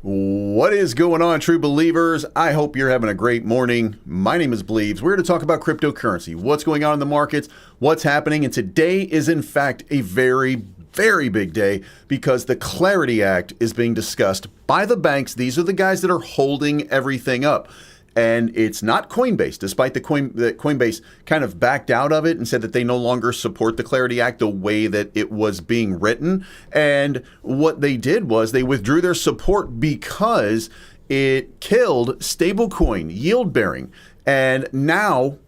What is going on, true believers? I hope you're having a great morning. My name is Bleeves. We're here to talk about cryptocurrency, what's going on in the markets, what's happening, and today is in fact a very big day because the Clarity Act is being discussed by the banks. These are the guys that are holding everything up. And it's not Coinbase, despite that Coinbase kind of backed out of it and said that they no longer support the Clarity Act the way that it was being written. And what they did was they withdrew their support because it killed stablecoin yield bearing. And now,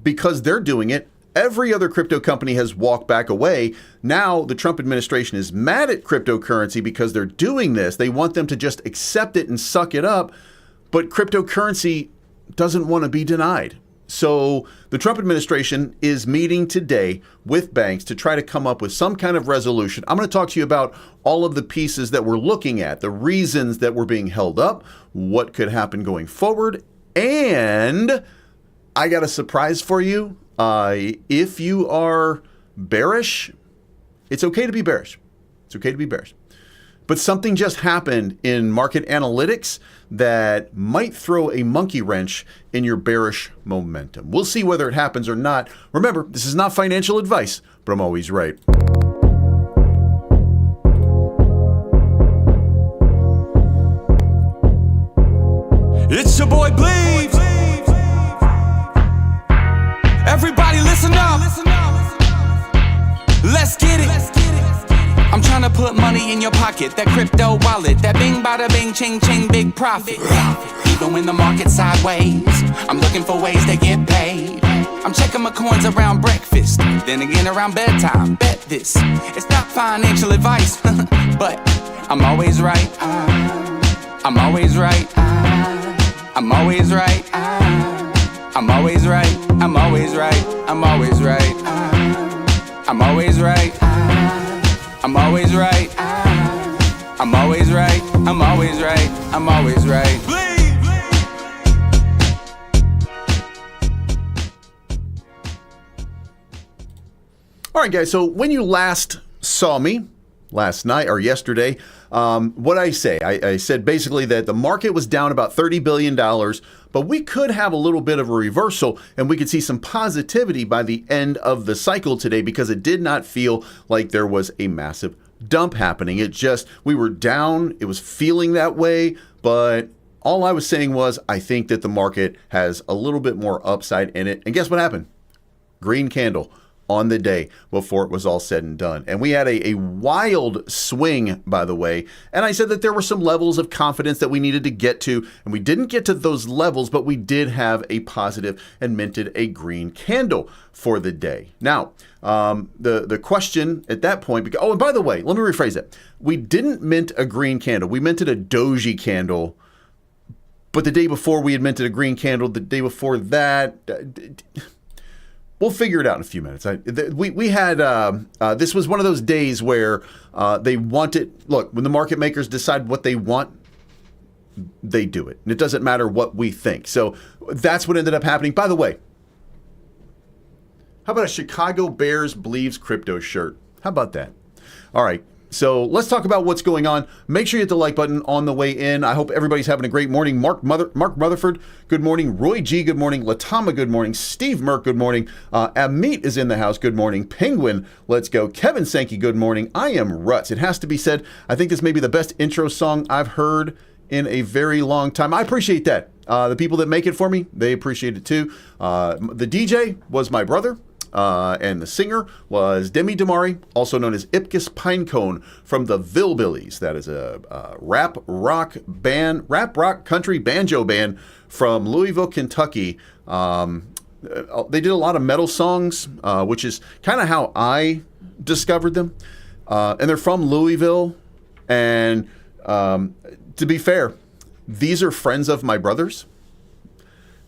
because they're doing it, every other crypto company has walked back away. Now the Trump administration is mad at cryptocurrency because they're doing this. They want them to just accept it and suck it up. But cryptocurrency doesn't want to be denied. So the Trump administration is meeting today with banks to try to come up with some kind of resolution. I'm going to talk to you about all of the pieces that we're looking at, the reasons that we're being held up, what could happen going forward, and I got a surprise for you. If you are bearish, it's okay to be bearish. It's okay to be bearish. But something just happened in market analytics that might throw a monkey wrench in your bearish momentum. We'll see whether it happens or not. Remember, this is not financial advice, but I'm always right. It's your boy Bleeves. Everybody listen up. Let's get it. I'm trying to put money in your pocket, that crypto wallet, that bing bada bing ching ching big profit. Even when the market's sideways, I'm looking for ways to get paid. I'm checking my coins around breakfast, then again around bedtime. Bet this, it's not financial advice, but I'm always right. I'm always right. I'm always right. I'm always right. I'm always right. I'm always right. I'm always right. I'm always right. I'm always right. I'm always right. I'm always right. All right, guys. So when you last saw me last night or yesterday, what I say? I said basically that the market was down about $30 billion, but we could have a little bit of a reversal and we could see some positivity by the end of the cycle today because it did not feel like there was a massive dump happening. It just, we were down. It was feeling that way, but all I was saying was I think that the market has a little bit more upside in it. And guess what happened? Green candle on the day before it was all said and done. And we had a wild swing, by the way. And I said that there were some levels of confidence that we needed to get to. And we didn't get to those levels, but we did have a positive and minted a green candle for the day. Now, the question at that point, oh, and by the way, let me rephrase it. We didn't mint a green candle. We minted a doji candle. But the day before we had minted a green candle, the day before that, we'll figure it out in a few minutes. We had, this was one of those days where they wanted, look, when the market makers decide what they want, they do it. And it doesn't matter what we think. So that's what ended up happening. By the way, how about a Chicago Bears Bleeves crypto shirt? How about that? All right. So let's talk about what's going on. Make sure you hit the like button on the way in. I hope everybody's having a great morning. Mark Rutherford, good morning. Roy G, good morning. Latama, good morning. Steve Merck, good morning. Amit is in the house, good morning. Penguin, let's go. Kevin Sankey, good morning. I am Ruts. It has to be said, I think this may be the best intro song I've heard in a very long time. I appreciate that. The people that make it for me, they appreciate it too. The DJ was my brother. And the singer was Demaree, also known as Ipcus Pinecone from the Hillbillies. That is a rap rock country banjo band from Louisville, Kentucky. They did a lot of metal songs, which is kind of how I discovered them. And they're from Louisville. And to be fair, these are friends of my brother's.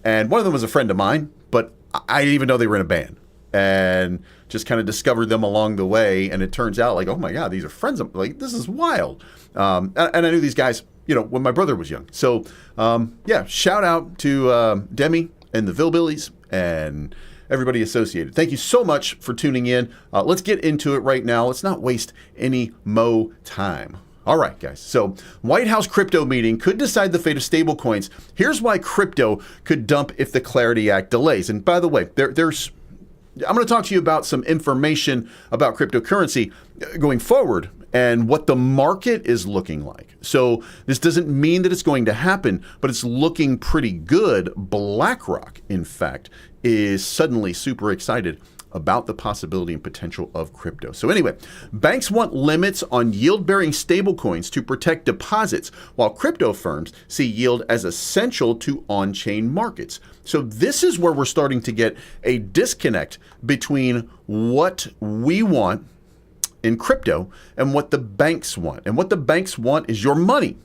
And one of them was a friend of mine, but I didn't even know they were in a band. And just kind of discovered them along the way. And it turns out like, oh my God, these are friends of, like, this is wild. And I knew these guys, when my brother was young. So yeah, shout out to Demi and the Hillbillies and everybody associated. Thank you so much for tuning in. Let's get into it right now. Let's not waste any mo time. All right, guys. So White House crypto meeting could decide the fate of stablecoins. Here's why crypto could dump if the Clarity Act delays. And by the way, I'm going to talk to you about some information about cryptocurrency going forward and what the market is looking like. So this doesn't mean that it's going to happen, but it's looking pretty good. BlackRock, in fact, is suddenly super excited about the possibility and potential of crypto. So anyway, banks want limits on yield-bearing stablecoins to protect deposits, while crypto firms see yield as essential to on-chain markets. So this is where we're starting to get a disconnect between what we want in crypto and what the banks want. And what the banks want is your money.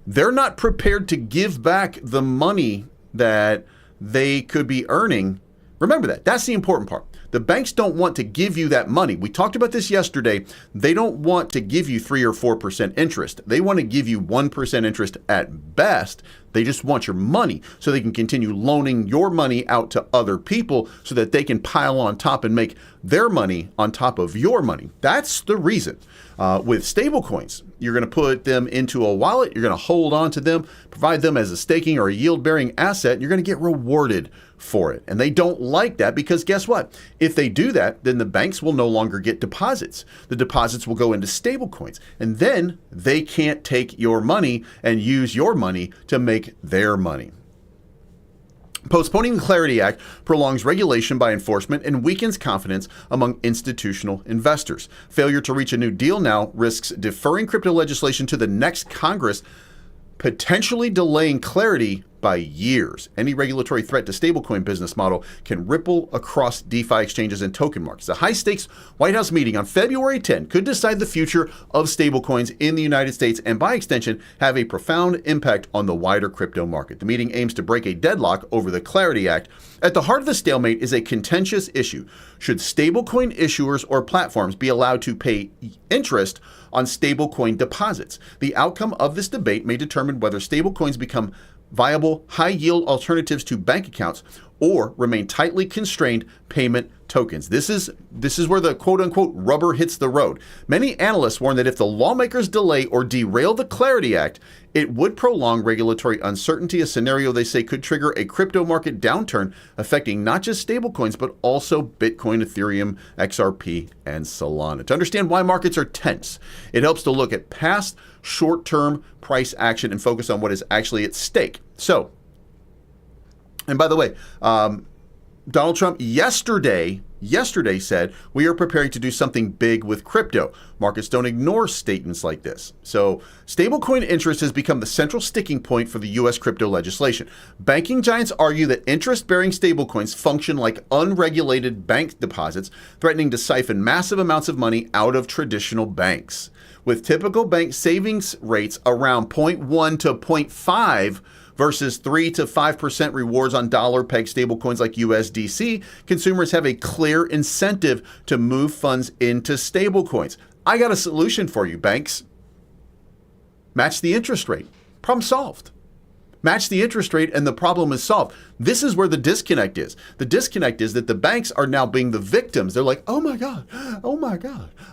They're not prepared to give back the money that they could be earning. Remember that. That's the important part. The banks don't want to give you that money. We talked about this yesterday. They don't want to give you 3 or 4% interest. They want to give you 1% interest at best. They just want your money so they can continue loaning your money out to other people so that they can pile on top and make their money on top of your money. That's the reason. With stablecoins, you're going to put them into a wallet, you're going to hold on to them, provide them as a staking or a yield-bearing asset, and you're going to get rewarded for it. And they don't like that because guess what? If they do that, then the banks will no longer get deposits. The deposits will go into stablecoins, and then they can't take your money and use your money to make their money. Postponing the Clarity Act prolongs regulation by enforcement and weakens confidence among institutional investors. Failure to reach a new deal now risks deferring crypto legislation to the next Congress, potentially delaying clarity by years. Any regulatory threat to stablecoin business model can ripple across DeFi exchanges and token markets. A high-stakes White House meeting on February 10 could decide the future of stablecoins in the United States and, by extension, have a profound impact on the wider crypto market. The meeting aims to break a deadlock over the Clarity Act. At the heart of the stalemate is a contentious issue. Should stablecoin issuers or platforms be allowed to pay interest on stablecoin deposits? The outcome of this debate may determine whether stablecoins become viable high-yield alternatives to bank accounts or remain tightly constrained payment tokens. This is where the quote-unquote rubber hits the road. Many analysts warn that if the lawmakers delay or derail the Clarity Act, it would prolong regulatory uncertainty, a scenario they say could trigger a crypto market downturn affecting not just stablecoins, but also Bitcoin, Ethereum, XRP, and Solana. To understand why markets are tense, it helps to look at past short-term price action and focus on what is actually at stake. So, and by the way, Donald Trump yesterday said, we are preparing to do something big with crypto. Markets don't ignore statements like this. So stablecoin interest has become the central sticking point for the U.S. crypto legislation. Banking giants argue that interest-bearing stablecoins function like unregulated bank deposits, threatening to siphon massive amounts of money out of traditional banks. With typical bank savings rates around 0.1 to 0.5 versus 3 to 5% rewards on dollar-pegged stablecoins like USDC, consumers have a clear incentive to move funds into stablecoins. I got a solution for you, banks. Match the interest rate. Problem solved. Match the interest rate and the problem is solved. This is where the disconnect is. The disconnect is that the banks are now being the victims. They're like, oh my God,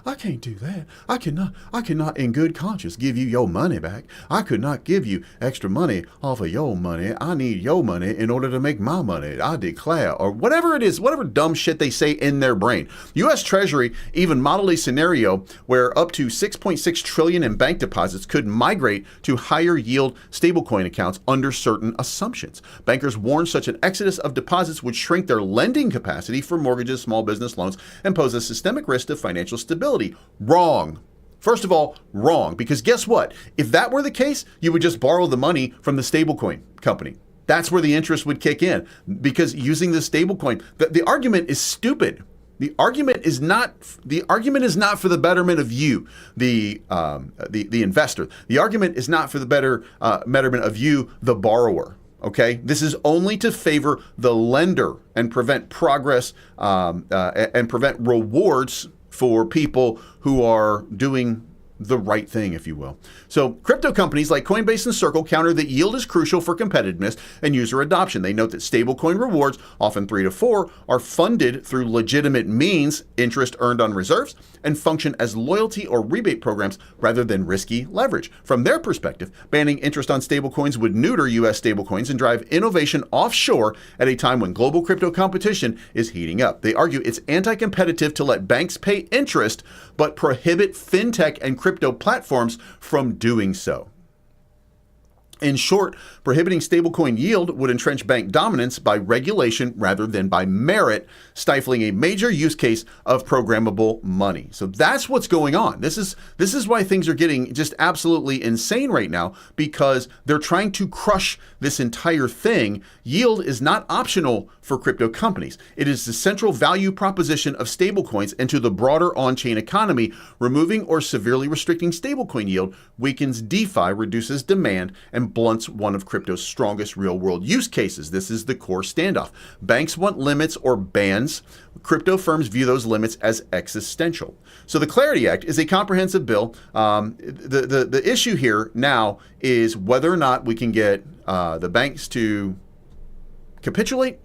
I can't do that. I cannot in good conscience give you your money back. I could not give you extra money off of your money. I need your money in order to make my money. I declare, or whatever it is, whatever dumb shit they say in their brain. U.S. Treasury even modeled a scenario where up to $6.6 trillion in bank deposits could migrate to higher yield stablecoin accounts under certain assumptions. Bankers warn such an exodus of deposits would shrink their lending capacity for mortgages, small business loans, and pose a systemic risk to financial stability. Wrong. First of all, wrong, because guess what? If that were the case, you would just borrow the money from the stablecoin company. That's where the interest would kick in, because using the stablecoin, the argument is stupid. The argument is not for the betterment of you, the investor. The argument is not for the betterment of you, the borrower. Okay, this is only to favor the lender and prevent progress and prevent rewards for people who are doing the right thing, if you will. So crypto companies like Coinbase and Circle counter that yield is crucial for competitiveness and user adoption. They note that stablecoin rewards, often 3 to 4, are funded through legitimate means, interest earned on reserves, and function as loyalty or rebate programs rather than risky leverage. From their perspective, banning interest on stablecoins would neuter U.S. stablecoins and drive innovation offshore at a time when global crypto competition is heating up. They argue it's anti-competitive to let banks pay interest, but prohibit fintech and crypto platforms from doing so. In short, prohibiting stablecoin yield would entrench bank dominance by regulation rather than by merit, stifling a major use case of programmable money. So that's what's going on. This is why things are getting just absolutely insane right now, because they're trying to crush this entire thing. Yield is not optional for crypto companies. It is the central value proposition of stablecoins and to the broader on-chain economy. Removing or severely restricting stablecoin yield weakens DeFi, reduces demand, and blunts one of crypto's strongest real-world use cases. This is the core standoff. Banks want limits or bans. Crypto firms view those limits as existential. So the Clarity Act is a comprehensive bill. The issue here now is whether or not we can get the banks to capitulate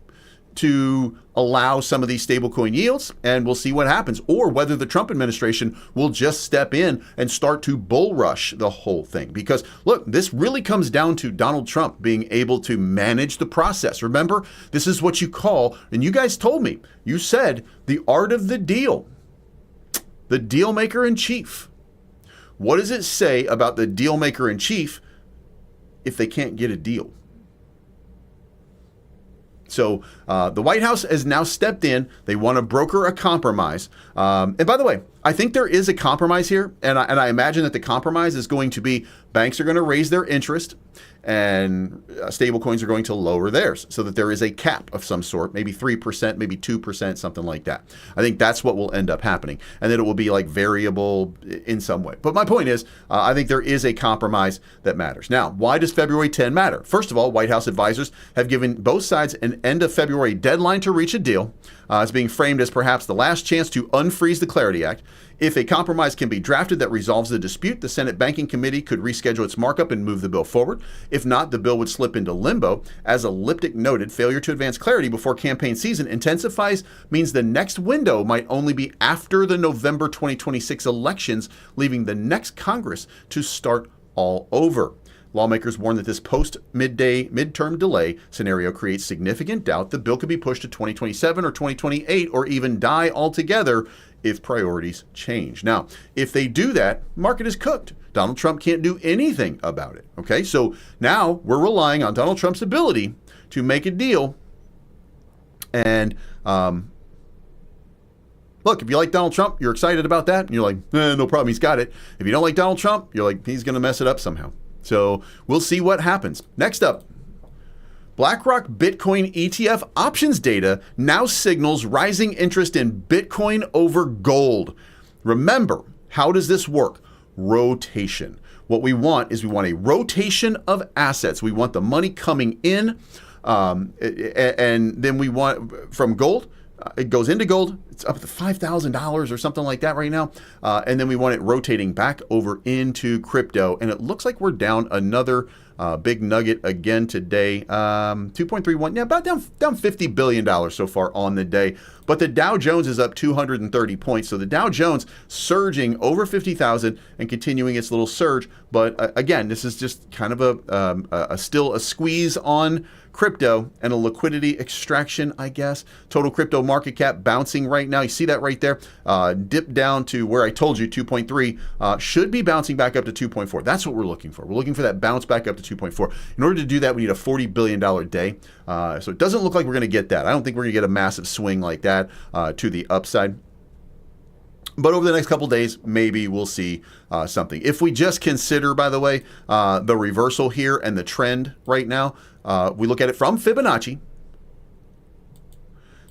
to allow some of these stablecoin yields, and we'll see what happens, or whether the Trump administration will just step in and start to bull rush the whole thing. Because look, this really comes down to Donald Trump being able to manage the process. Remember, this is what you call, and you guys told me, you said the art of the deal, the deal maker in chief. What does it say about the deal maker in chief if they can't get a deal? So the White House has now stepped in. They want to broker a compromise. And by the way, I think there is a compromise here. And I imagine that the compromise is going to be banks are going to raise their interest and stablecoins are going to lower theirs so that there is a cap of some sort, maybe 3%, maybe 2%, something like that. I think that's what will end up happening, and that it will be like variable in some way. But my point is, I think there is a compromise that matters. Now, why does February 10 matter? First of all, White House advisors have given both sides an end of February deadline to reach a deal. It's being framed as perhaps the last chance to unfreeze the Clarity Act. If a compromise can be drafted that resolves the dispute, the Senate Banking Committee could reschedule its markup and move the bill forward. If not, the bill would slip into limbo. As Elliptic noted, failure to advance clarity before campaign season intensifies means the next window might only be after the November 2026 elections, leaving the next Congress to start all over. Lawmakers warn that this midterm delay scenario creates significant doubt the bill could be pushed to 2027 or 2028 or even die altogether if priorities change. Now, if they do that, market is cooked. Donald Trump can't do anything about it. Okay, so now we're relying on Donald Trump's ability to make a deal. And look, if you like Donald Trump, you're excited about that. And you're like, no problem, he's got it. If you don't like Donald Trump, you're like, he's going to mess it up somehow. So we'll see what happens. Next up, BlackRock Bitcoin ETF options data now signals rising interest in Bitcoin over gold. Remember, how does this work? Rotation. What we want is we want a rotation of assets. We want the money coming in, and then we want from gold. It goes into gold. It's up to $5,000 or something like that right now. And then we want it rotating back over into crypto. And it looks like we're down another big nugget again today. 2.31, yeah, about down $50 billion so far on the day. But the Dow Jones is up 230 points. So the Dow Jones surging over 50,000 and continuing its little surge. But again, this is just kind of still a squeeze on crypto and a liquidity extraction, I guess. Total crypto market cap bouncing right now. You see that right there. Dipped down to where I told you, 2.3. Should be bouncing back up to 2.4. That's what we're looking for. We're looking for that bounce back up to 2.4. In order to do that, we need a $40 billion day. So it doesn't look like we're going to get that. I don't think we're going to get a massive swing like that to the upside. But over the next couple days, maybe we'll see something. If we just consider, by the way, the reversal here and the trend right now, we look at it from Fibonacci.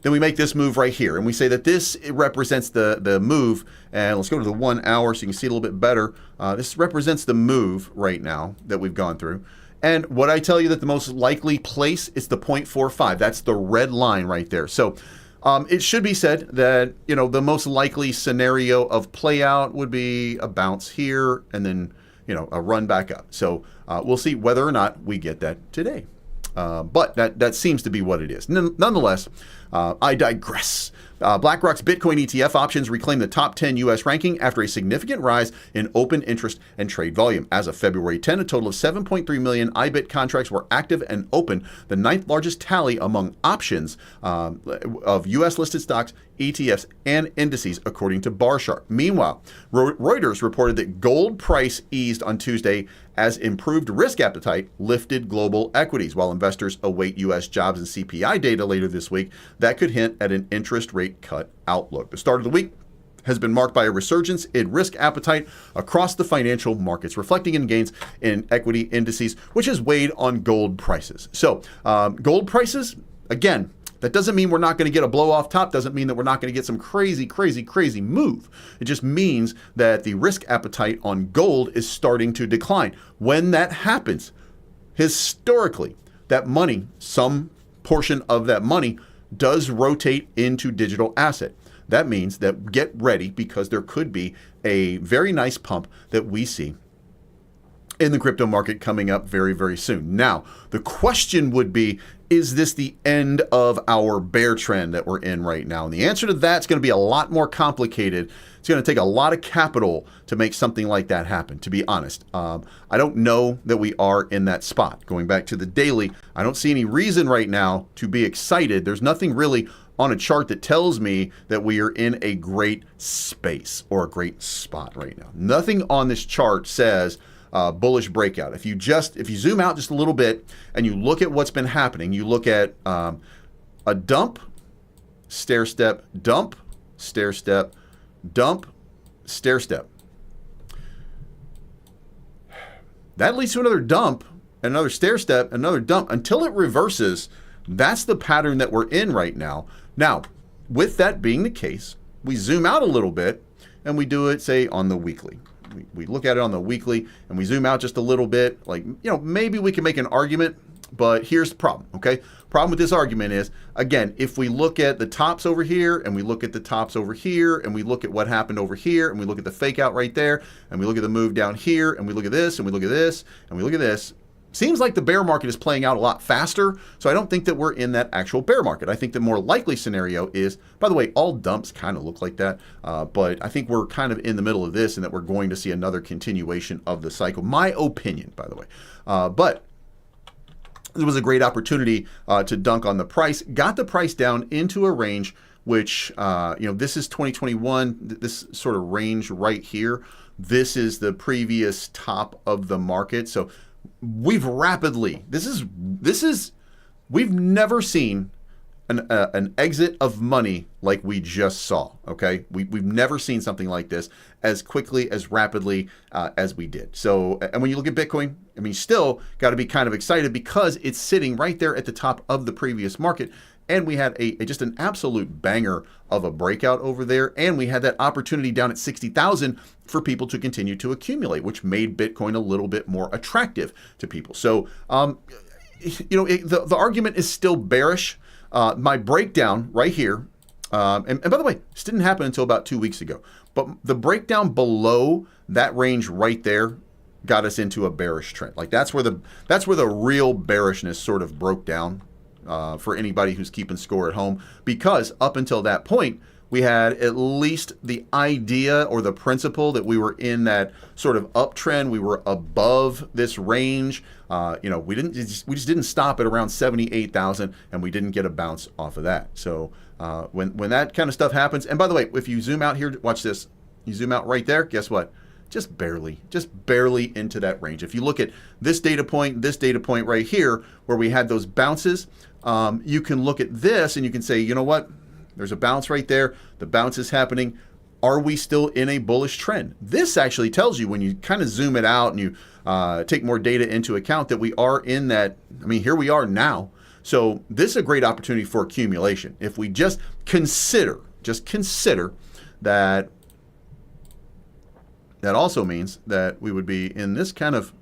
Then we make this move right here, and we say that this represents the move. And let's go to the 1 hour so you can see it a little bit better. This represents the move right now that we've gone through. And what I tell you that the most likely place is the 0.45. That's the red line right there. So It should be said that, the most likely scenario of play out would be a bounce here and then, a run back up. So we'll see whether or not we get that today. But that seems to be what it is. Nonetheless, I digress. BlackRock's Bitcoin ETF options reclaim the top 10 U.S. ranking after a significant rise in open interest and trade volume. As of February 10, a total of 7.3 million IBIT contracts were active and open, the ninth largest tally among options of U.S. listed stocks, ETFs, and indices, according to Barsharp. Meanwhile, Reuters reported that gold price eased on Tuesday as improved risk appetite lifted global equities, while investors await U.S. jobs and CPI data later this week that could hint at an interest rate cut outlook. The start of the week has been marked by a resurgence in risk appetite across the financial markets, reflecting in gains in equity indices, which has weighed on gold prices. So gold prices, again, that doesn't mean we're not going to get a blow off top, doesn't mean that we're not going to get some crazy move. It just means that the risk appetite on gold is starting to decline. When that happens, historically, that money, some portion of that money, does rotate into digital asset. That means that get ready, because there could be a very nice pump that we see in the crypto market coming up very, very soon. Now, the question would be, is this the end of our bear trend that we're in right now? And the answer to that is going to be a lot more complicated. It's going to take a lot of capital to make something like that happen, to be honest. I don't know that we are in that spot. Going back to the daily, I don't see any reason right now to be excited. There's nothing really on a chart that tells me that we are in a great space or a great spot right now. Nothing on this chart says bullish breakout. If you zoom out just a little bit and you look at what's been happening, you look at a dump, stair step, dump, stair step, dump, stair step. That leads to another dump, another stair step, another dump until it reverses. That's the pattern that we're in right now. Now, with that being the case, we zoom out a little bit and we do it, say, on the weekly. We look at it on the weekly and we zoom out just a little bit. Like, maybe we can make an argument, but here's the problem, okay? Problem with this argument is, again, if we look at the tops over here and we look at the tops over here and we look at what happened over here and we look at the fake out right there and we look at the move down here and we look at this and we look at this and we look at this, seems like the bear market is playing out a lot faster. So I don't think that we're in that actual bear market. I think the more likely scenario is, by the way, all dumps kind of look like that. But I think we're kind of in the middle of this and that we're going to see another continuation of the cycle. My opinion, by the way. But it was a great opportunity to dunk on the price. Got the price down into a range which, this is 2021, this sort of range right here. This is the previous top of the market. So we've rapidly, we've never seen an exit of money like we just saw, okay? We've never seen something like this as quickly, as rapidly as we did. So, and when you look at Bitcoin, I mean, still got to be kind of excited because it's sitting right there at the top of the previous market. And we had just an absolute banger of a breakout over there. And we had that opportunity down at 60,000 for people to continue to accumulate, which made Bitcoin a little bit more attractive to people. So, the argument is still bearish. My breakdown right here, and by the way, this didn't happen until about 2 weeks ago, but the breakdown below that range right there got us into a bearish trend. Like that's where the real bearishness sort of broke down for anybody who's keeping score at home, because up until that point, we had at least the idea or the principle that we were in that sort of uptrend. We were above this range. We just didn't stop at around 78,000, and we didn't get a bounce off of that. So when that kind of stuff happens, and by the way, if you zoom out here, watch this. You zoom out right there. Guess what? Just barely into that range. If you look at this data point right here, where we had those bounces, you can look at this and you can say, you know what? There's a bounce right there. The bounce is happening. Are we still in a bullish trend? This actually tells you, when you kind of zoom it out and you take more data into account, that we are in that. I mean, here we are now. So this is a great opportunity for accumulation. If we just consider that, that also means that we would be in this kind of,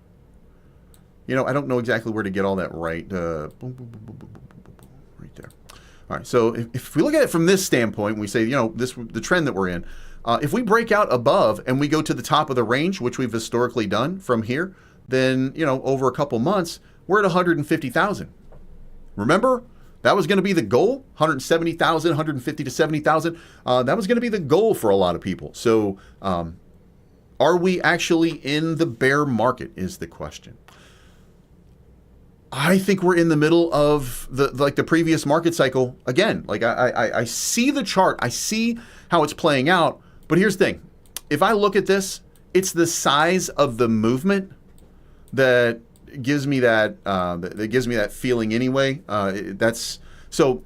I don't know exactly where to get all that right. Right there. All right, so if we look at it from this standpoint, we say, the trend that we're in, if we break out above and we go to the top of the range, which we've historically done from here, then, over a couple months, we're at 150,000. Remember, that was going to be the goal, 170,000, 150 to 70,000. That was going to be the goal for a lot of people. So are we actually in the bear market is the question. I think we're in the middle of the previous market cycle again. Like I see the chart, I see how it's playing out, but here's the thing. If I look at this, it's the size of the movement that gives me that feeling anyway. Again,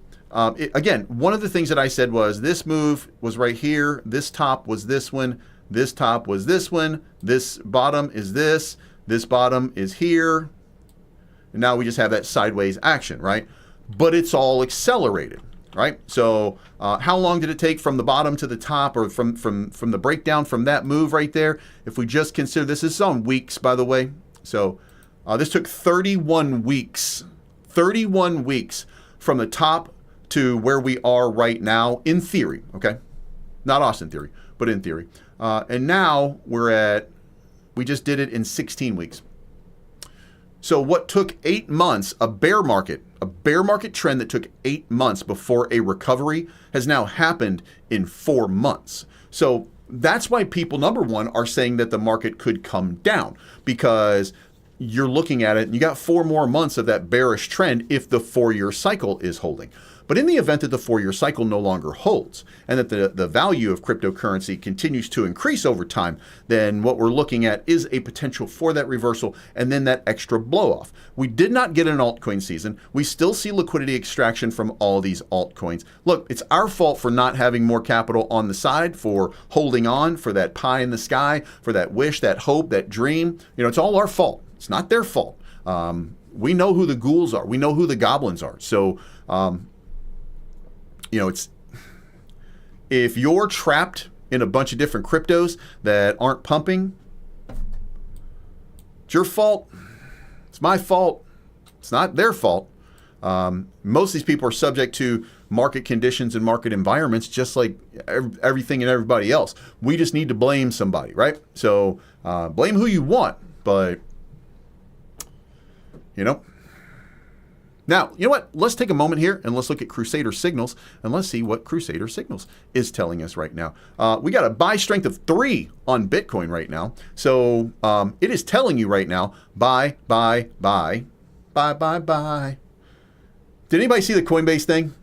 one of the things that I said was this move was right here, this top was this one, this top was this one, this bottom is this bottom is here. And now we just have that sideways action, right? But it's all accelerated, right? So how long did it take from the bottom to the top, or from the breakdown from that move right there? If we just consider, this is on weeks, by the way. So this took 31 weeks. 31 weeks from the top to where we are right now, in theory, okay? Not Austin theory, but in theory. And now we just did it in 16 weeks. So what took 8 months, a bear market trend that took 8 months before a recovery has now happened in 4 months. So that's why people, number one, are saying that the market could come down, because you're looking at it and you got 4 more months of that bearish trend if the 4-year cycle is holding. But in the event that the 4-year cycle no longer holds and that the value of cryptocurrency continues to increase over time, then what we're looking at is a potential for that reversal and then that extra blow off. We did not get an altcoin season. We still see liquidity extraction from all these altcoins. Look, it's our fault for not having more capital on the side, for holding on, for that pie in the sky, for that wish, that hope, that dream. It's all our fault. It's not their fault. We know who the ghouls are. We know who the goblins are. So, it's, if you're trapped in a bunch of different cryptos that aren't pumping, it's your fault. It's my fault. It's not their fault. Most of these people are subject to market conditions and market environments, just like everything and everybody else. We just need to blame somebody, right? So blame who you want, but Now, you know what? Let's take a moment here and let's look at Crusader Signals and let's see what Crusader Signals is telling us right now. We got a buy strength of 3 on Bitcoin right now. So it is telling you right now, buy, buy, buy, buy, buy, buy. Did anybody see the Coinbase thing?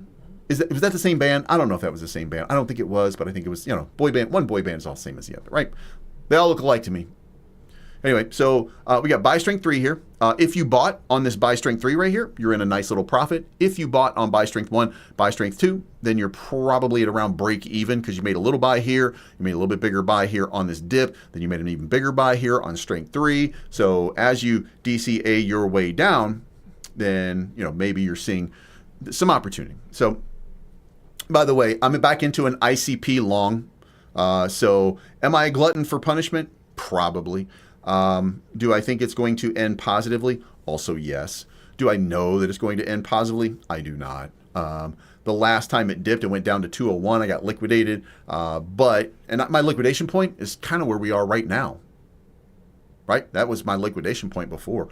Was that the same band? I don't know if that was the same band. I don't think it was, but I think it was, boy band. One boy band is all the same as the other, right? They all look alike to me. Anyway, so we got buy strength 3 here. If you bought on this buy strength 3 right here, you're in a nice little profit. If you bought on buy strength 1, buy strength 2, then you're probably at around break even, because you made a little buy here, you made a little bit bigger buy here on this dip, then you made an even bigger buy here on strength 3. So as you DCA your way down, then maybe you're seeing some opportunity. So by the way, I'm back into an ICP long. So am I a glutton for punishment? Probably. Do I think it's going to end positively? Also, yes. Do I know that it's going to end positively? I do not. The last time it dipped, it went down to 201. I got liquidated. But my liquidation point is kind of where we are right now. Right? That was my liquidation point before,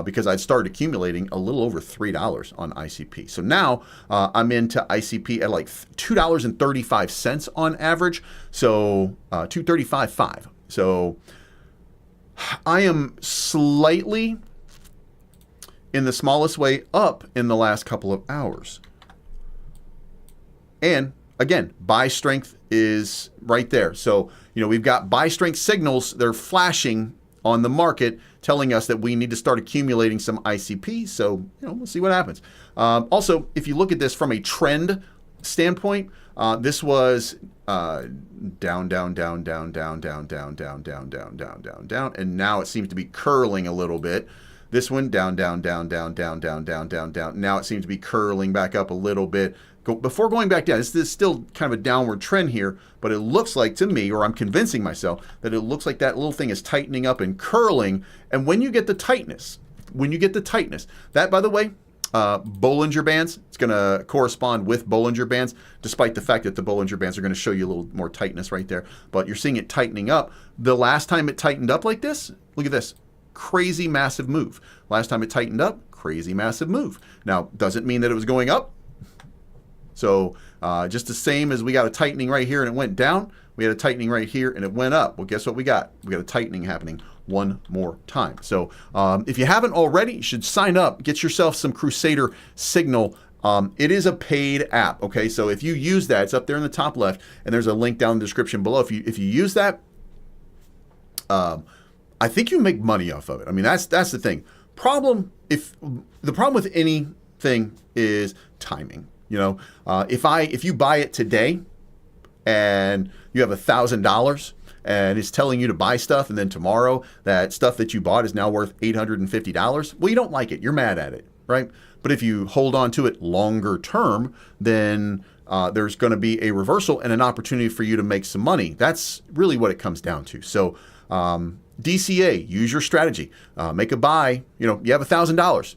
because I'd started accumulating a little over $3 on ICP. So now I'm into ICP at like $2.35 on average. So $2.35.5. So I am slightly, in the smallest way, up in the last couple of hours. And again, buy strength is right there. So, we've got buy strength signals. They're flashing on the market, telling us that we need to start accumulating some ICP. So, we'll see what happens. Also, if you look at this from a trend standpoint, this was down, down, down, down, down, down, down, down, down, down, down, down, down, and now it seems to be curling a little bit. This one down, down, down, down, down, down, down, down, down. Now it seems to be curling back up a little bit. Before going back down, this is still kind of a downward trend here, but it looks like to me, or I'm convincing myself, that it looks like that little thing is tightening up and curling. And when you get the tightness, that, by the way, Bollinger Bands. It's going to correspond with Bollinger Bands, despite the fact that the Bollinger Bands are going to show you a little more tightness right there. But you're seeing it tightening up. The last time it tightened up like this, look at this. Crazy massive move. Last time it tightened up, crazy massive move. Now, doesn't mean that it was going up. So just the same as we got a tightening right here and it went down, we had a tightening right here and it went up. Well, guess what we got? We got a tightening happening one more time. So if you haven't already, you should sign up, get yourself some Crusader Signal. It is a paid app, okay? So if you use that, it's up there in the top left, and there's a link down in the description below. If you use that, I think you make money off of it. I mean, that's the thing. The problem with anything is timing. You know, if you buy it today and you have $1,000 and it's telling you to buy stuff, and then tomorrow that stuff that you bought is now worth $850, well, you don't like it. You're mad at it, right? But if you hold on to it longer term, then there's going to be a reversal and an opportunity for you to make some money. That's really what it comes down to. So DCA, use your strategy. Make a buy. You know, you have $1,000.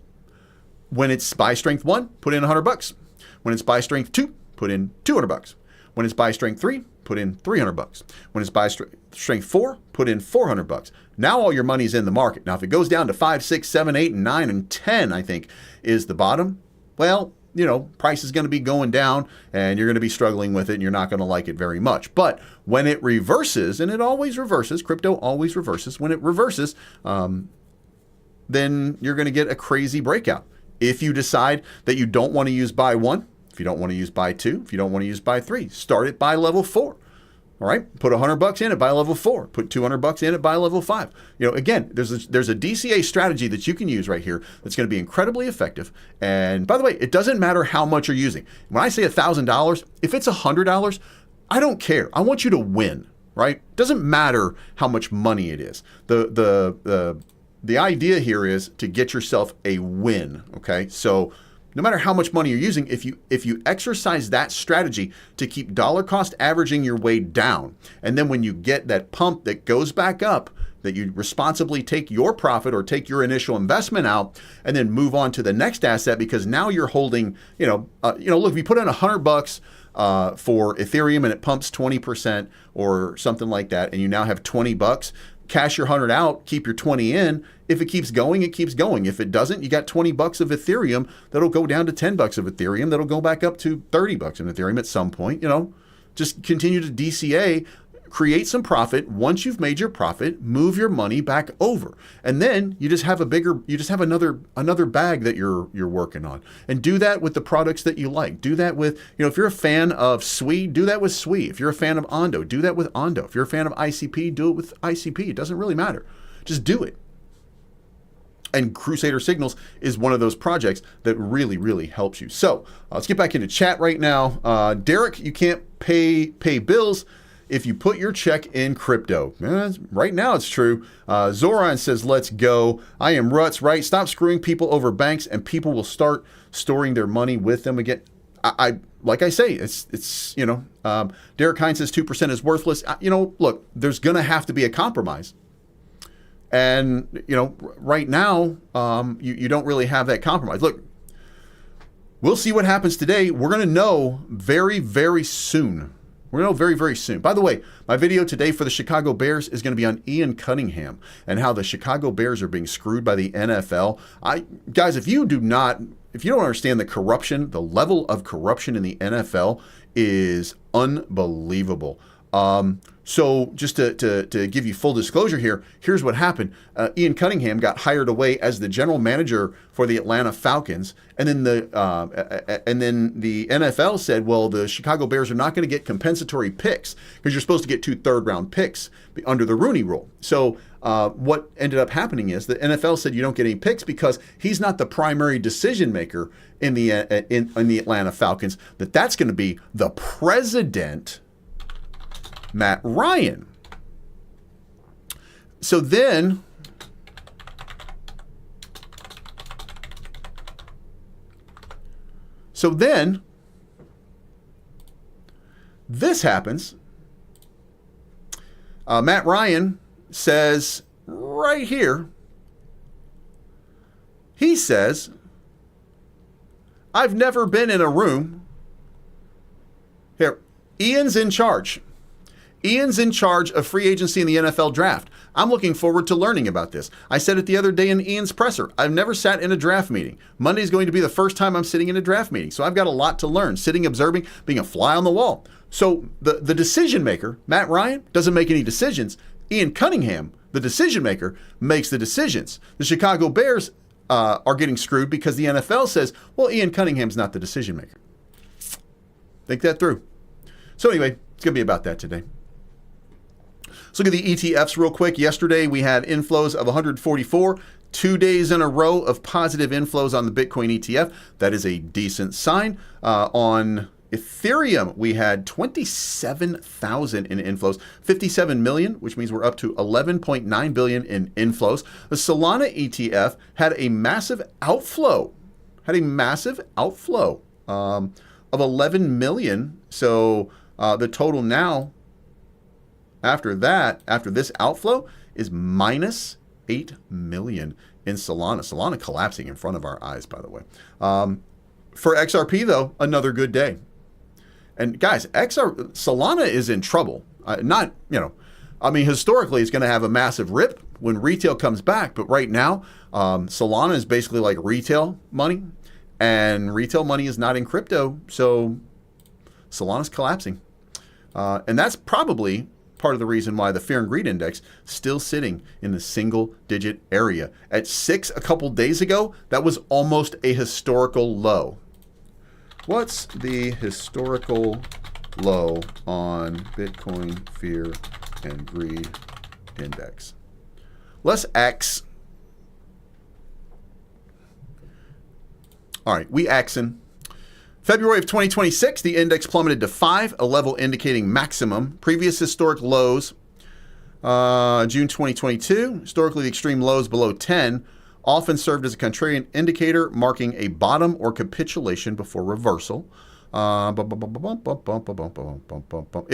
When it's buy strength 1, put in $100. When it's buy strength 2, put in $200. When it's buy strength 3, put in $300. When it's buy strength 4, put in $400. Now all your money's in the market. Now, if it goes down to 5, 6, 7, 8, and 9, and 10, I think, is the bottom, well, you know, price is going to be going down and you're going to be struggling with it and you're not going to like it very much. But when it reverses, and it always reverses, crypto always reverses, when it reverses, then you're going to get a crazy breakout. If you decide that you don't want to use buy 1, if you don't want to use buy 2, if you don't want to use buy 3, start at buy level 4. All right, put $100 in at buy level 4. Put $200 in at buy level 5. You know, again, there's a DCA strategy that you can use right here that's going to be incredibly effective. And by the way, it doesn't matter how much you're using. When I say $1,000, if it's $100, I don't care. I want you to win, right? It doesn't matter how much money it is. The idea here is to get yourself a win. Okay, so no matter how much money you're using, if you exercise that strategy to keep dollar cost averaging your way down, and then when you get that pump that goes back up, that you responsibly take your profit or take your initial investment out and then move on to the next asset, because now you're holding, look, if you put in $100 for Ethereum and it pumps 20% or something like that, and you now have $20, cash your 100 out, keep your 20 in. If it keeps going, it keeps going. If it doesn't, you got $20 of Ethereum that'll go down to $10 of Ethereum that'll go back up to $30 in Ethereum at some point. Just continue to DCA, create some profit. Once you've made your profit, move your money back over, and then you just have another bag that you're working on. And do that with the products that you like. Do that with, if you're a fan of SWE, do that with SWE. If you're a fan of Ondo, do that with Ondo. If you're a fan of ICP, do it with ICP. It doesn't really matter. Just do it. And Crusader Signals is one of those projects that really, really helps you. So let's get back into chat right now. Derek, you can't pay bills if you put your check in crypto. Right now it's true. Zoran says, let's go. I am Ruts, right? Stop screwing people over banks and people will start storing their money with them again. Like I say, it's Derek Hines says 2% is worthless. Look, there's going to have to be a compromise. And, right now, you don't really have that compromise. Look, we'll see what happens today. We're going to know very, very soon. We're going to know very, very soon. By the way, my video today for the Chicago Bears is going to be on Ian Cunningham and how the Chicago Bears are being screwed by the NFL. Guys, if you don't understand the corruption, the level of corruption in the NFL is unbelievable. So just to give you full disclosure here, here's what happened. Ian Cunningham got hired away as the general manager for the Atlanta Falcons, and then the NFL said, well, the Chicago Bears are not going to get compensatory picks because you're supposed to get 2 third-round picks under the Rooney Rule. So what ended up happening is the NFL said you don't get any picks because he's not the primary decision maker in the Atlanta Falcons. That's going to be the president, Matt Ryan. So then this happens. Matt Ryan says right here, he says I've never been in a room. Here, Ian's in charge. Ian's in charge of free agency in the NFL draft. I'm looking forward to learning about this. I said it the other day in Ian's presser. I've never sat in a draft meeting. Monday is going to be the first time I'm sitting in a draft meeting. So I've got a lot to learn, sitting, observing, being a fly on the wall. So the decision maker, Matt Ryan, doesn't make any decisions. Ian Cunningham, the decision maker, makes the decisions. The Chicago Bears are getting screwed because the NFL says, well, Ian Cunningham's not the decision maker. Think that through. So anyway, it's going to be about that today. Let's look at the ETFs real quick. Yesterday, we had inflows of 144, 2 days in a row of positive inflows on the Bitcoin ETF. That is a decent sign. On Ethereum, we had 27,000 in inflows, 57 million, which means we're up to 11.9 billion in inflows. The Solana ETF had a massive outflow, of 11 million. So the total now, after this outflow, is minus 8 million in Solana. Solana collapsing in front of our eyes, by the way. For XRP, though, another good day. And guys, Solana is in trouble. Historically, it's going to have a massive rip when retail comes back. But right now, Solana is basically like retail money. And retail money is not in crypto. So Solana's collapsing. And that's probably part of the reason why the Fear and Greed Index still sitting in the single digit area. At 6 a couple days ago, that was almost a historical low. What's the historical low on Bitcoin Fear and Greed Index? Let's X. All right, we Xing. February of 2026, the index plummeted to 5, a level indicating maximum. Previous historic lows, June 2022, historically the extreme lows below 10, often served as a contrarian indicator, marking a bottom or capitulation before reversal. It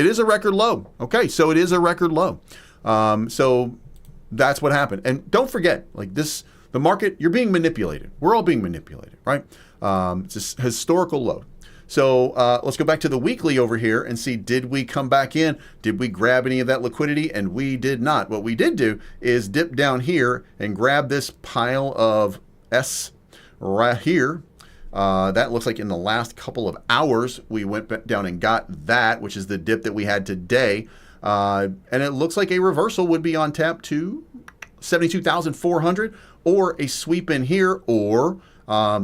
is a record low. Okay, so it is a record low. So that's what happened. And don't forget, like this, the market, you're being manipulated. We're all being manipulated, right? It's a historical low. So let's go back to the weekly over here and see, did we come back in? Did we grab any of that liquidity? And we did not. What we did do is dip down here and grab this pile of S right here. That looks like in the last couple of hours, we went down and got that, which is the dip that we had today. And it looks like a reversal would be on tap to 72,400 or a sweep in here, or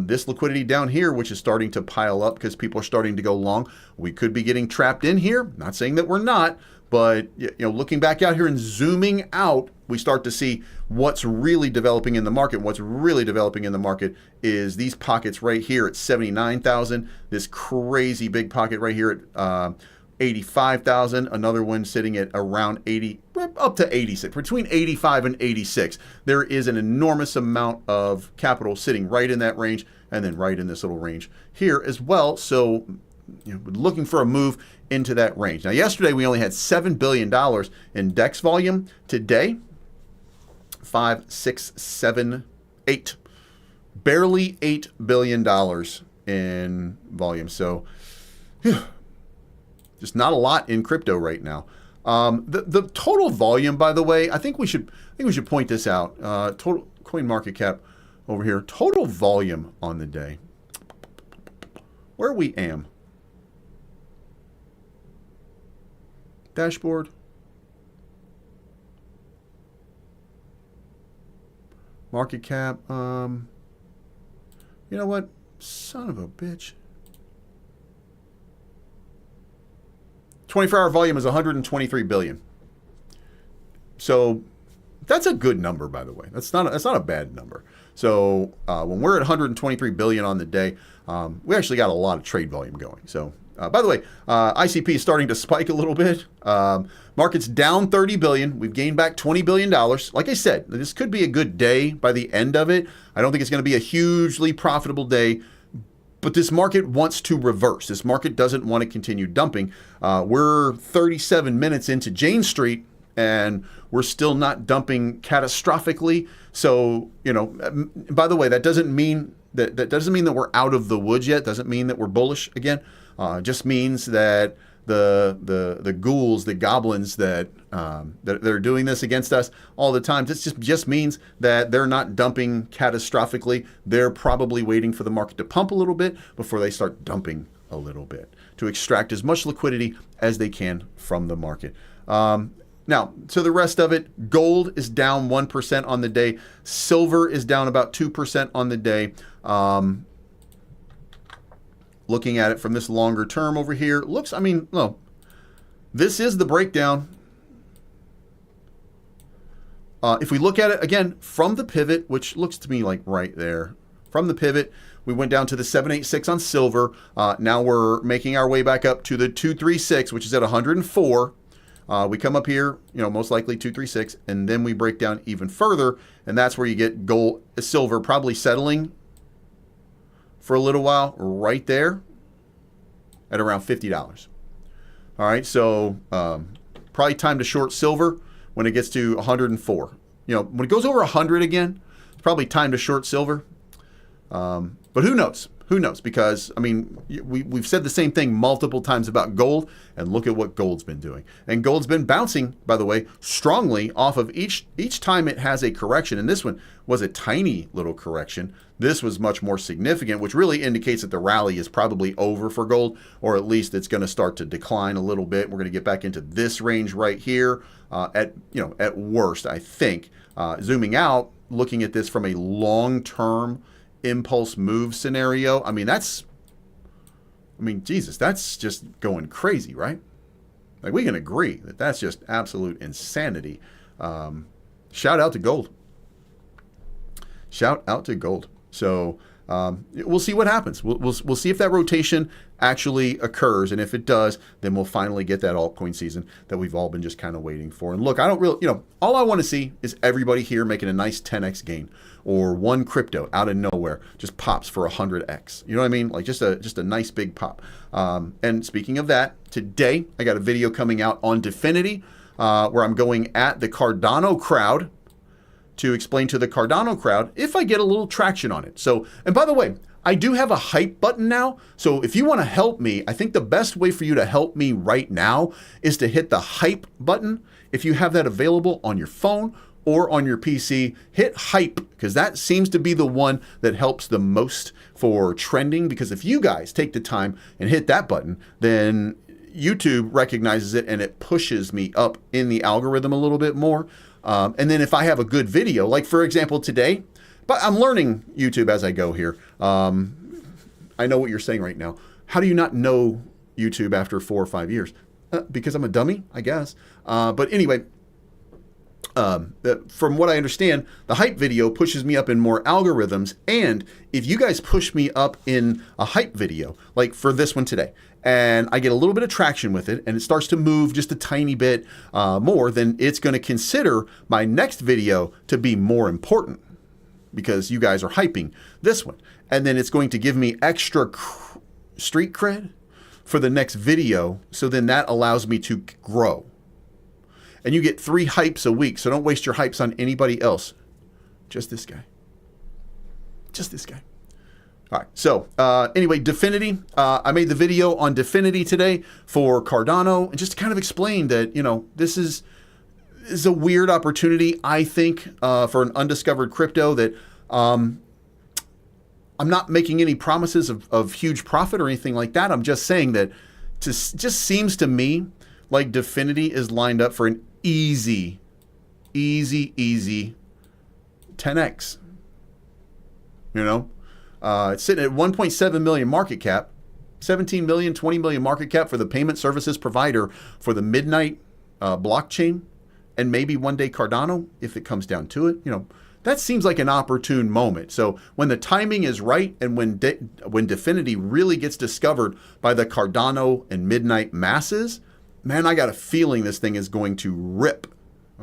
this liquidity down here, which is starting to pile up because people are starting to go long. We could be getting trapped in here. Not saying that we're not, but looking back out here and zooming out, we start to see what's really developing in the market. What's really developing in the market is these pockets right here at 79,000. This crazy big pocket right here at 85,000. Another one sitting at around 80, up to 86, between 85 and 86. There is an enormous amount of capital sitting right in that range, and then right in this little range here as well. So looking for a move into that range. Now, yesterday we only had $7 billion in DEX volume. Today, 5, 6, 7, 8. Barely $8 billion in volume. So, just not a lot in crypto right now. The total volume, by the way, I think we should point this out. Total coin market cap over here. Total volume on the day. Where we am. Dashboard. Market cap. You know what? Son of a bitch. 24-hour volume is 123 billion. So that's a good number, by the way. That's not a bad number. So when we're at 123 billion on the day, we actually got a lot of trade volume going. So by the way, ICP is starting to spike a little bit. Market's down 30 billion. We've gained back $20 billion. Like I said, this could be a good day by the end of it. I don't think it's going to be a hugely profitable day. But this market wants to reverse. This market doesn't want to continue dumping. We're 37 minutes into Jane Street, and we're still not dumping catastrophically. So, by the way, that doesn't mean that doesn't mean that we're out of the woods yet. Doesn't mean that we're bullish again. Just means that the ghouls, the goblins that are doing this against us all the time, this just means that they're not dumping catastrophically. They're probably waiting for the market to pump a little bit before they start dumping a little bit to extract as much liquidity as they can from the market. Now, to the rest of it, gold is down 1% on the day. Silver is down about 2% on the day. Looking at it from this longer term over here, looks, I mean, no, this is the breakdown. If we look at it again from the pivot, which looks to me like right there, from the pivot, we went down to the 786 on silver. Now we're making our way back up to the 236, which is at 104. We come up here, most likely 236, and then we break down even further, and that's where you get gold, silver probably settling for a little while right there at around $50. All right, so probably time to short silver when it gets to 104. When it goes over 100 again, it's probably time to short silver. But who knows? Who knows? Because, I mean, we've said the same thing multiple times about gold, and look at what gold's been doing. And gold's been bouncing, by the way, strongly off of each time it has a correction. And this one was a tiny little correction. This was much more significant, which really indicates that the rally is probably over for gold, or at least it's going to start to decline a little bit. We're going to get back into this range right here at worst, I think. Zooming out, looking at this from a long-term impulse move scenario, Jesus, that's just going crazy, right? Like, we can agree that that's just absolute insanity. Shout out to gold. Shout out to gold. So we'll see what happens. We'll see if that rotation actually occurs, and if it does, then we'll finally get that altcoin season that we've all been just kind of waiting for. And look, I don't really, all I want to see is everybody here making a nice 10x gain, or one crypto out of nowhere just pops for 100x. You know what I mean? Like just a nice big pop. And speaking of that, today I got a video coming out on Definity where I'm going at the Cardano crowd to explain to the Cardano crowd if I get a little traction on it. So, and by the way, I do have a hype button now. So if you want to help me, I think the best way for you to help me right now is to hit the hype button. If you have that available on your phone or on your PC, hit hype, because that seems to be the one that helps the most for trending. Because if you guys take the time and hit that button, then YouTube recognizes it and it pushes me up in the algorithm a little bit more. And then if I have a good video, like for example today, but I'm learning YouTube as I go here. I know what you're saying right now. How do you not know YouTube after 4 or 5 years? Because I'm a dummy, I guess. But anyway, from what I understand, the hype video pushes me up in more algorithms. And if you guys push me up in a hype video, like for this one today, and I get a little bit of traction with it, and it starts to move just a tiny bit more, then it's going to consider my next video to be more important because you guys are hyping this one. And then it's going to give me extra street cred for the next video. So then that allows me to grow. And you get 3 hypes a week. So don't waste your hypes on anybody else. Just this guy. Just this guy. All right. So anyway, Definity. I made the video on Definity today for Cardano, and just to kind of explain that, this is a weird opportunity, I think, for an undiscovered crypto that I'm not making any promises of huge profit or anything like that. I'm just saying that just seems to me like Definity is lined up for an easy 10x. It's sitting at 1.7 million market cap, 17 million, 20 million market cap for the payment services provider for the Midnight blockchain, and maybe one day Cardano if it comes down to it. That seems like an opportune moment. So when the timing is right, and when Definity really gets discovered by the Cardano and Midnight masses, man, I got a feeling this thing is going to rip.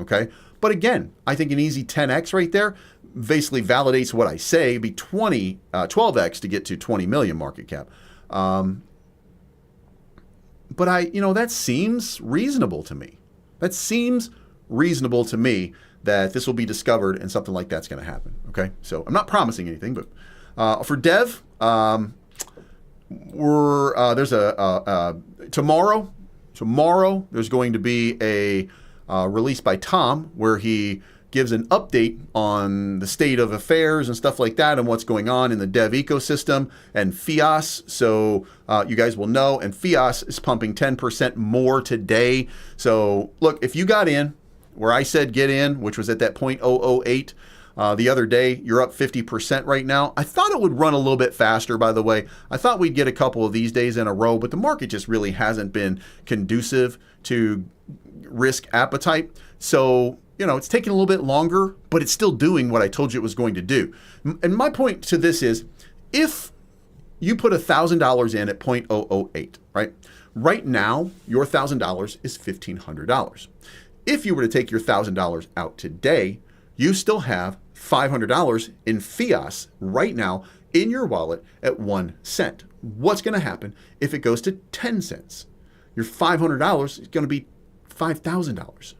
Okay. But again, I think an easy 10x right there basically validates what I say, be 12x to get to 20 million market cap. But that seems reasonable to me. That seems reasonable to me that this will be discovered and something like that's going to happen. Okay. So I'm not promising anything, but For Dev, there's tomorrow there's going to be a release by Tom where he gives an update on the state of affairs and stuff like that and what's going on in the dev ecosystem and Fias. So you guys will know, and Fias is pumping 10% more today. So look, if you got in where I said get in, which was at that 0.008 the other day, you're up 50% right now. I thought it would run a little bit faster, by the way. I thought we'd get a couple of these days in a row, but the market just really hasn't been conducive to risk appetite. So, it's taking a little bit longer, but it's still doing what I told you it was going to do. And my point to this is, if you put $1,000 in at 0.008, right? Right now, your $1,000 is $1,500. If you were to take your $1,000 out today, you still have $500 in Fias right now in your wallet at 1 cent. What's going to happen if it goes to 10 cents? Your $500 is going to be $5,000.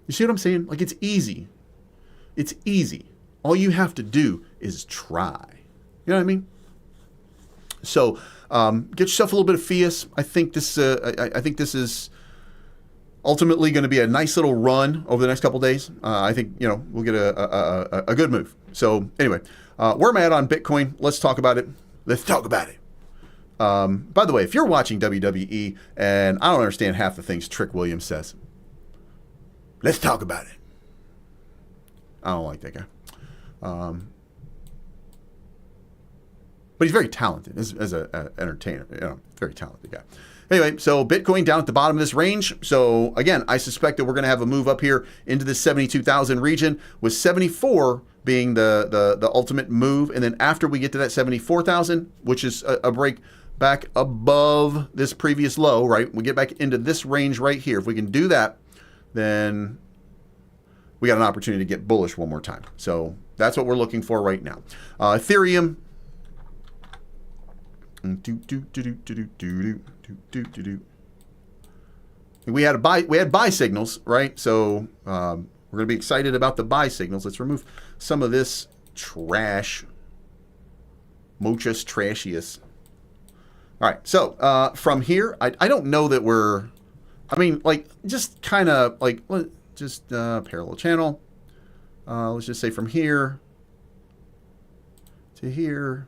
You see what I'm saying? Like, it's easy. It's easy. All you have to do is try. You know what I mean? So get yourself a little bit of Fias. I think this is ultimately going to be a nice little run over the next couple days. I think, we'll get a good move. So anyway, where am I at on Bitcoin? Let's talk about it. Let's talk about it. By the way, if you're watching WWE and I don't understand half the things Trick Williams says, let's talk about it. I don't like that guy. But he's very talented as an entertainer. Very talented guy. Anyway, so Bitcoin down at the bottom of this range. So again, I suspect that we're going to have a move up here into the 72,000 region, with 74 being the ultimate move. And then after we get to that 74,000, which is a break back above this previous low, right? We get back into this range right here. If we can do that, then we got an opportunity to get bullish one more time. So that's what we're looking for right now. Ethereum. We had buy signals, right? So we're going to be excited about the buy signals. Let's remove some of this trash. Muchas trashiest. All right. So from here, I don't know that we're, just kind of parallel channel. Let's just say from here to here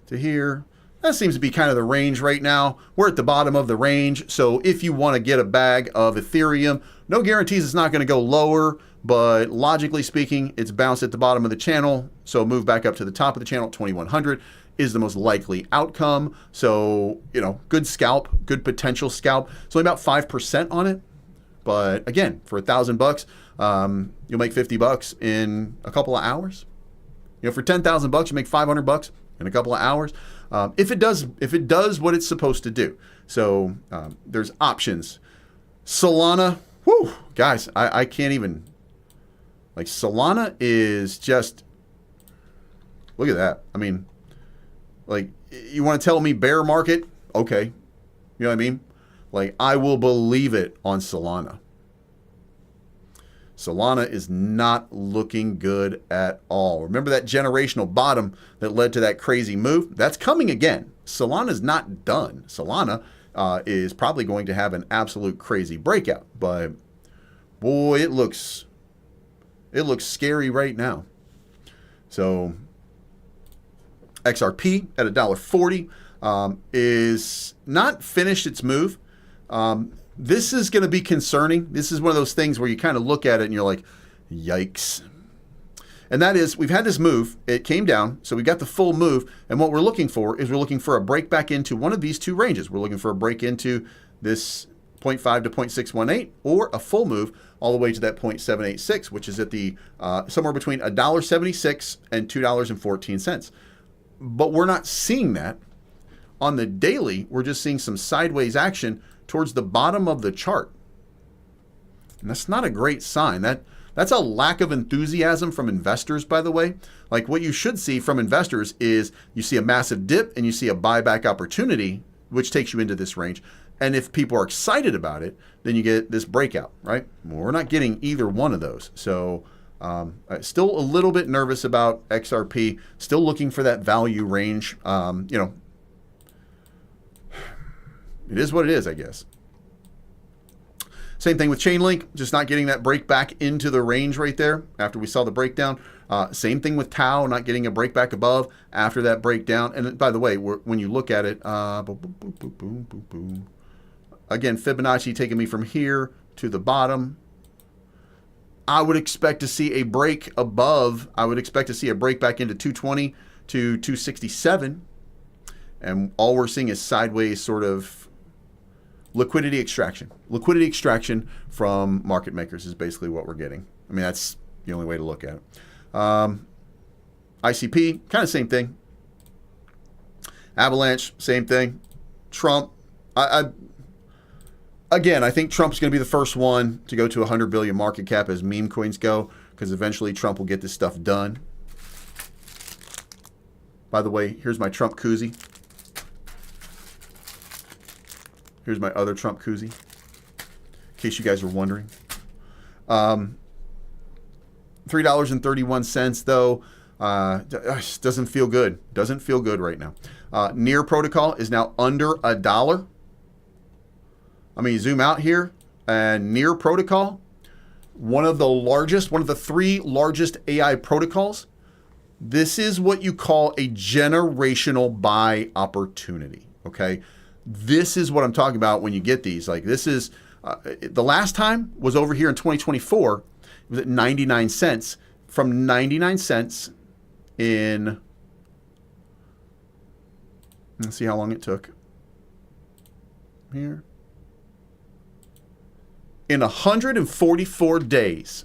to here. That seems to be kind of the range right now. We're at the bottom of the range. So if you want to get a bag of Ethereum, no guarantees it's not going to go lower, but logically speaking, it's bounced at the bottom of the channel. So move back up to the top of the channel at 2100 is the most likely outcome. So, good scalp, good potential scalp. It's only about 5% on it. But again, for $1,000, you'll make $50 in a couple of hours. For $10,000, you make $500 in a couple of hours. If it does what it's supposed to do. So there's options. Solana, whoo, guys, I can't even. Solana is just. Look at that. You want to tell me bear market? Okay, you know what I mean. I will believe it on Solana. Solana is not looking good at all. Remember that generational bottom that led to that crazy move? That's coming again. Solana's not done. Solana is probably going to have an absolute crazy breakout. But boy, it looks scary right now. So XRP at $1.40 is not finished its move. This is going to be concerning. This is one of those things where you kind of look at it and you're like, yikes. And that is, we've had this move. It came down, so we got the full move. And what we're looking for is a break back into one of these two ranges. We're looking for a break into this 0.5 to 0.618, or a full move all the way to that 0.786, which is at the somewhere between $1.76 and $2.14. But we're not seeing that. On the daily, we're just seeing some sideways action towards the bottom of the chart. And that's not a great sign. That's a lack of enthusiasm from investors, by the way. What you should see from investors is you see a massive dip and you see a buyback opportunity, which takes you into this range. And if people are excited about it, then you get this breakout, right? Well, we're not getting either one of those. So Still a little bit nervous about XRP. Still looking for that value range. You know, it is what it is, I guess. Same thing with Chainlink, just not getting that break back into the range right there after we saw the breakdown. Same thing with Tau, not getting a break back above after that breakdown. And by the way, when you look at it, again, Fibonacci taking me from here to the bottom. I would expect to see a break above. I would expect to see a break back into 220 to 267. And all we're seeing is sideways sort of liquidity extraction. Liquidity extraction from market makers is basically what we're getting. I mean, that's the only way to look at it. ICP, kind of same thing. Avalanche, same thing. Trump, again, I think Trump's going to be the first one to go to 100 billion market cap as meme coins go, because eventually Trump will get this stuff done. By the way, here's my Trump koozie. Here's my other Trump koozie, in case you guys were wondering. $3.31 though, doesn't feel good. Doesn't feel good right now. Near protocol is now under $1. I mean, zoom out here, and Near protocol, one of the 3 largest AI protocols. This is what you call a generational buy opportunity. Okay, this is what I'm talking about when you get these. Like, this is the last time was over here in 2024. It was at 99 cents. From 99 cents in, let's see how long it took here. In 144 days,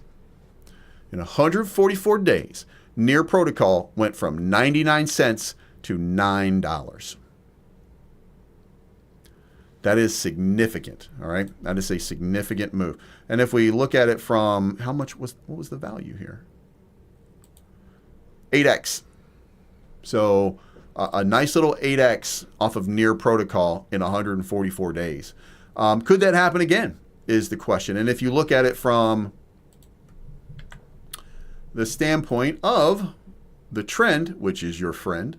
Near protocol went from 99 cents to $9. That is significant, all right? That is a significant move. And if we look at it from, what was the value here? 8x. So a nice little 8x off of Near protocol in 144 days. Could that happen again is the question. And if you look at it from the standpoint of the trend, which is your friend,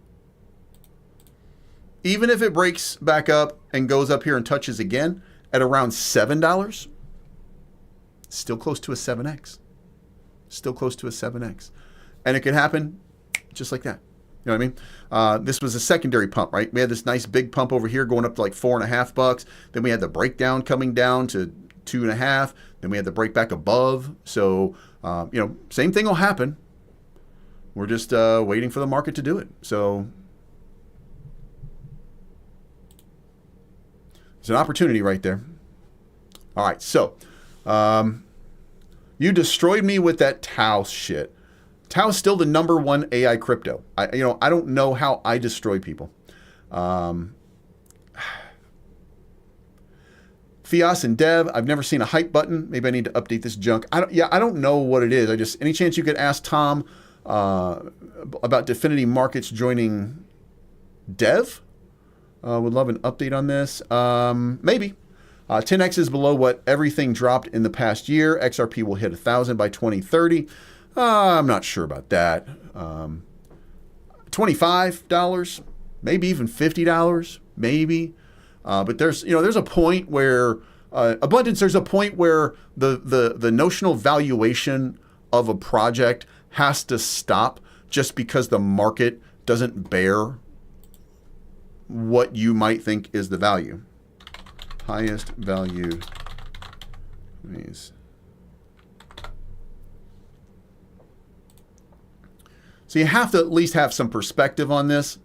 even if it breaks back up and goes up here and touches again at around $7, still close to a 7x. Still close to a 7x. And it could happen just like that. You know what I mean? This was a secondary pump, right? We had this nice big pump over here going up to like $4.50. Then we had the breakdown coming down to 2.5. Then we had the break back above. So, you know, same thing will happen. We're just waiting for the market to do it. So it's an opportunity right there. All right, so you destroyed me with that Tau shit. Tau is still the #1 AI crypto. I don't know how I destroy people. Fias and Dev, I've never seen a hype button. Maybe I need to update this junk. I don't know what it is. Any chance you could ask Tom about Definity Markets joining Dev? Would love an update on this. Maybe. 10x is below what everything dropped in the past year. XRP will hit 1,000 by 2030. I'm not sure about that. $25, maybe even $50, maybe. But there's a point where abundance. There's a point where the notional valuation of a project has to stop just because the market doesn't bear what you might think is the value. Highest value. So you have to at least have some perspective on this.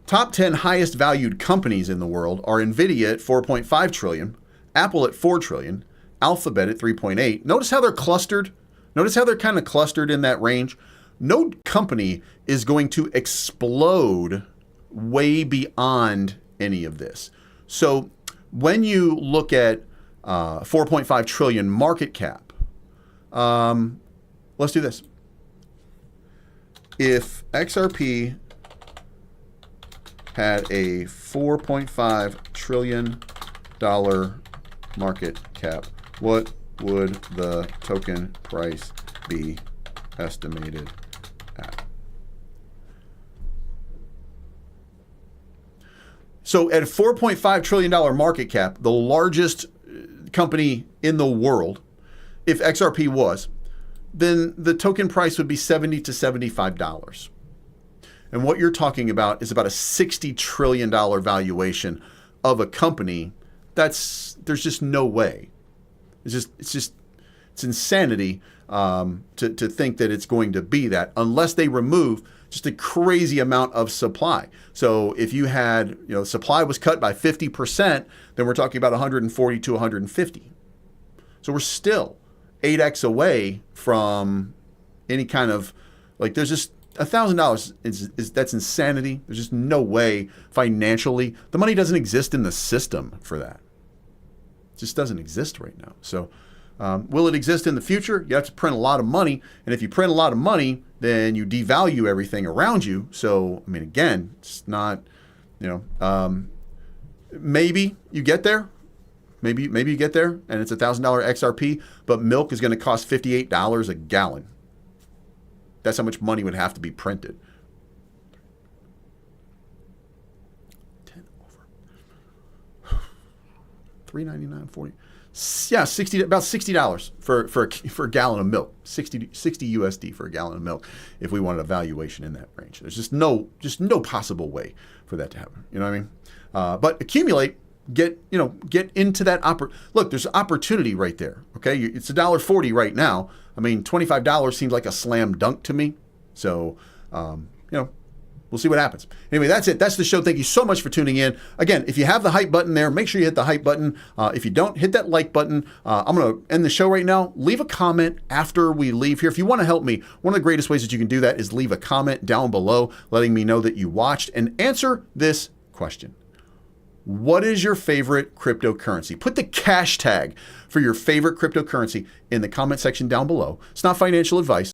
Top 10 highest valued companies in the world are Nvidia at 4.5 trillion, Apple at 4 trillion, Alphabet at 3.8. Notice how they're clustered. Notice how they're kind of clustered in that range. No company is going to explode way beyond any of this. So when you look at 4.5 trillion market cap, let's do this. If XRP had a $4.5 trillion market cap, what would the token price be estimated at? So at a $4.5 trillion market cap, the largest company in the world, if XRP was, then the token price would be $70 to $75. And what you're talking about is about a $60 trillion valuation of a company. There's just no way. It's insanity to think that it's going to be that unless they remove just a crazy amount of supply. So if you had, supply was cut by 50%, then we're talking about 140 to 150. So we're still 8x away from any kind of, there's just $1,000 that's insanity. There's just no way financially. The money doesn't exist in the system for that. It just doesn't exist right now. So will it exist in the future? You have to print a lot of money. And if you print a lot of money, then you devalue everything around you. So, again, it's not, maybe you get there. Maybe you get there and it's $1,000 XRP, but milk is going to cost $58 a gallon. That's how much money would have to be printed. 10 over. $3.99.40. Yeah, about $60 for a gallon of milk. 60 USD for a gallon of milk if we wanted a valuation in that range. There's just no possible way for that to happen. You know what I mean? But accumulate, get into that look, there's opportunity right there. Okay, it's $1.40 right now. $25 seems like a slam dunk to me. So, we'll see what happens. Anyway, that's it. That's the show. Thank you so much for tuning in. Again, if you have the hype button there, make sure you hit the hype button. If you don't, hit that like button. I'm going to end the show right now. Leave a comment after we leave here. If you want to help me, one of the greatest ways that you can do that is leave a comment down below, letting me know that you watched, and answer this question. What is your favorite cryptocurrency? Put the cash tag for your favorite cryptocurrency in the comment section down below. It's not financial advice.